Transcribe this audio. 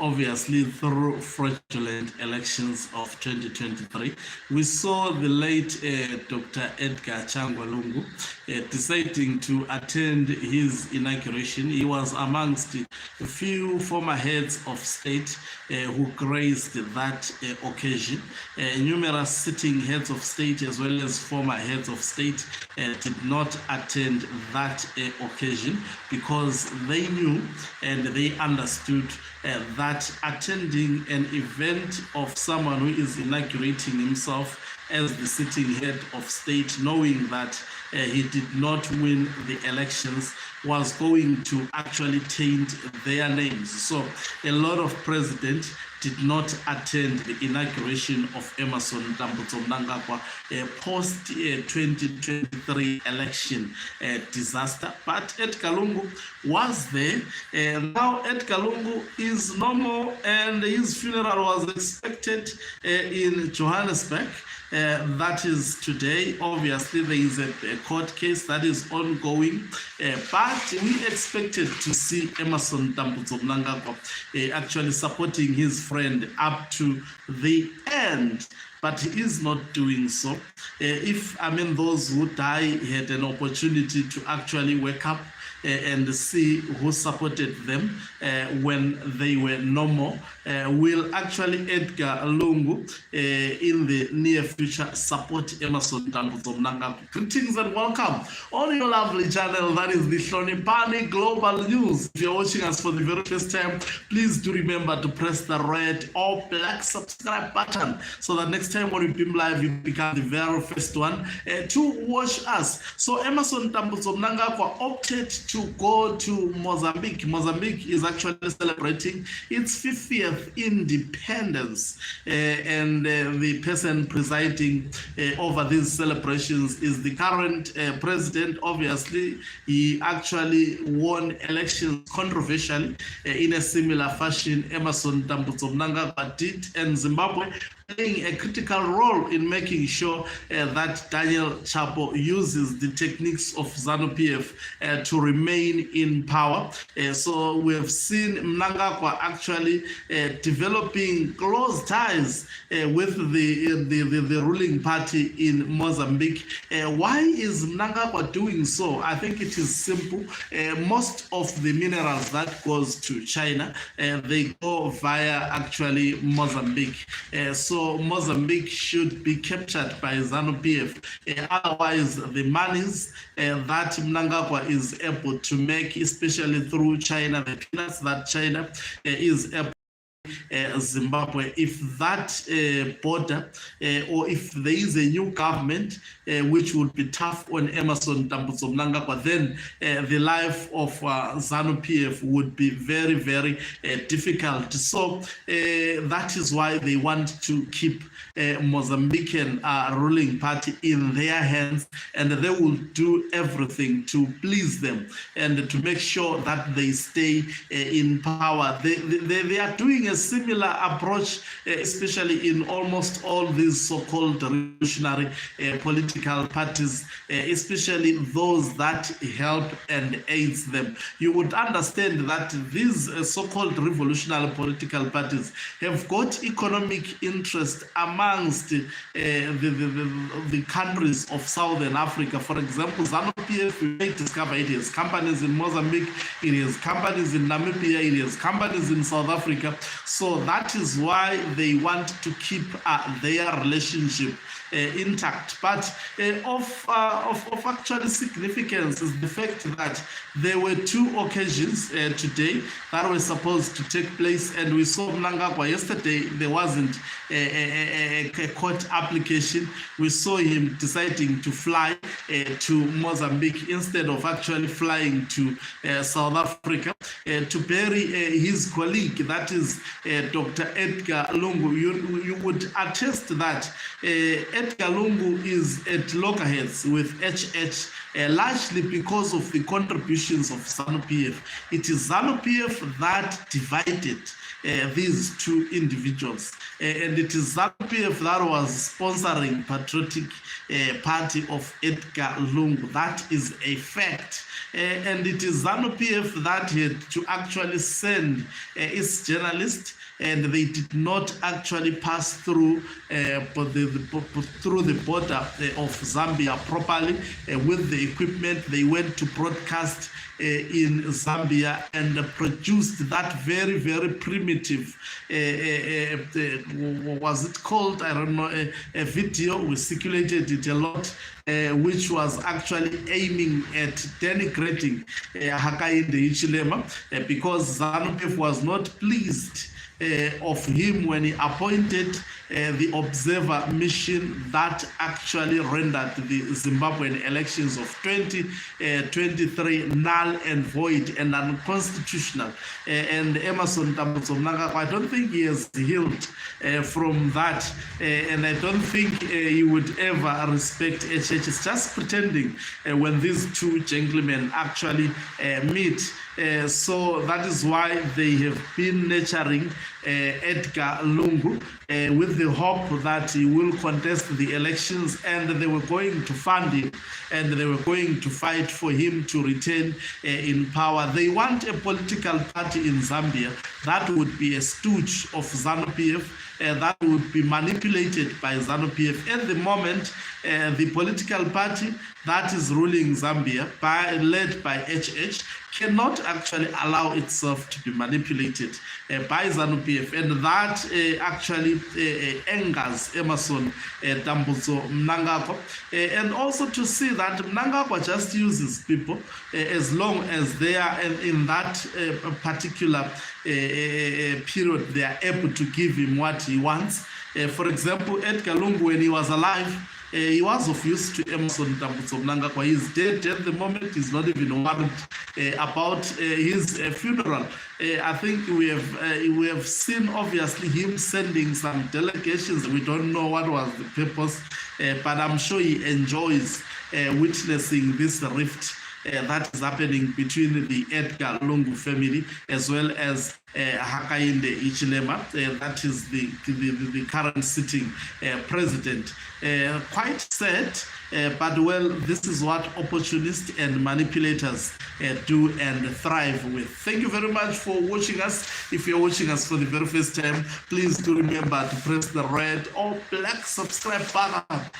obviously through fraudulent elections of 2023, we saw the late Dr. Edgar Lungu deciding to attend his inauguration. He was amongst a few former heads of state who graced that occasion. Numerous sitting heads of state as well as former heads of state did not attend that occasion because they knew and they understood that attending an event of someone who is inaugurating himself as the sitting head of state, knowing that he did not win the elections, was going to actually taint their names. So a lot of presidents did not attend the inauguration of Emmerson Mnangagwa post 2023 election disaster. But Edgar Lungu was there. Now Edgar Lungu is normal and his funeral was expected in Johannesburg. That is today. Obviously, there is a court case that is ongoing, but we expected to see Emmerson Mnangagwa actually supporting his friend up to the end, but he is not doing so. If those who die had an opportunity to actually wake up and see who supported them when they were normal, will actually Edgar Lungu in the near future support Emmerson Mnangagwa. Greetings and welcome on your lovely channel, that is the Hloniphani Global News. If you're watching us for the very first time, please do remember to press the red or black subscribe button so that next time when we beam live, you become the very first one to watch us. So Emmerson Mnangagwa opted to go to Mozambique. Mozambique is actually celebrating its 50th independence, and the person presiding over these celebrations is the current president. Obviously, he actually won elections controversially in a similar fashion. Emmerson Mnangagwa did, and Zimbabwe playing a critical role in making sure that Daniel Chapo uses the techniques of ZANU-PF to remain in power. So we have seen Mnangagwa actually developing close ties with the ruling party in Mozambique. Why is Mnangagwa doing so? I think it is simple. Most of the minerals that goes to China, they go via actually Mozambique. So Mozambique should be captured by ZANU-PF. Otherwise, the monies that Mnangagwa is able to make, especially through China, the peanuts that China is able Zimbabwe, if that border or if there is a new government which would be tough on Emmerson Mnangagwa, then the life of ZANU-PF would be very, very difficult. So that is why they want to keep Mozambican ruling party in their hands, and they will do everything to please them and to make sure that they stay in power. They are doing a similar approach, especially in almost all these so-called revolutionary political parties, especially those that help and aids them. You would understand that these so-called revolutionary political parties have got economic interest amongst the countries of Southern Africa. For example, ZANU-PF, we may discover it has companies in Mozambique, it has companies in Namibia, it has companies in South Africa. So that is why they want to keep their relationship intact. But of actually significance is the fact that there were two occasions today that were supposed to take place, and we saw Mnangagwa yesterday. There wasn't a court application. We saw him deciding to fly to Mozambique instead of actually flying to South Africa to bury his colleague, that is Dr. Edgar Lungu. You would attest that Edgar Lungu is at loggerheads with HH, largely because of the contributions of ZANU-PF. It is ZANU-PF that divided these two individuals. And it is ZANU-PF that was sponsoring Patriotic Party of Edgar Lungu. That is a fact. And it is ZANU-PF that had to actually send its journalists, and they did not actually pass through the border of Zambia properly with the equipment. They went to broadcast in Zambia and produced that very, very primitive, was it called, I don't know, a video. We circulated it a lot, which was actually aiming at denigrating Hakainde Hichilema because ZANU-PF was not pleased of him when he appointed the observer mission that actually rendered the Zimbabwean elections of 2023 null and void and unconstitutional. And Emerson Mnangagwa, I don't think he has healed from that, and I don't think he would ever respect HH. It's just pretending when these two gentlemen actually meet. So that is why they have been nurturing Edgar Lungu with the hope that he will contest the elections, and they were going to fund him and they were going to fight for him to retain in power. They want a political party in Zambia that would be a stooge of ZANU-PF, that would be manipulated by ZANU-PF. At the moment, the political party that is ruling Zambia, led by HH, cannot actually allow itself to be manipulated by ZANU-PF, and that actually angers Emerson Mnangagwa, and also to see that Mnangagwa just uses people as long as they are in that particular period, they are able to give him what he wants. For example, Edgar Lungu, when he was alive, he was of use to Emerson Mnangagwa. He's dead at the moment. He's not even worried about his funeral. I think we have seen obviously him sending some delegations. We don't know what was the purpose, but I'm sure he enjoys witnessing this rift that is happening between the Edgar Lungu family as well as Hakainde Hichilema, that is the current sitting president. Quite sad, but well, this is what opportunists and manipulators do and thrive with. Thank you very much for watching us. If you're watching us for the very first time, please do remember to press the red or black subscribe button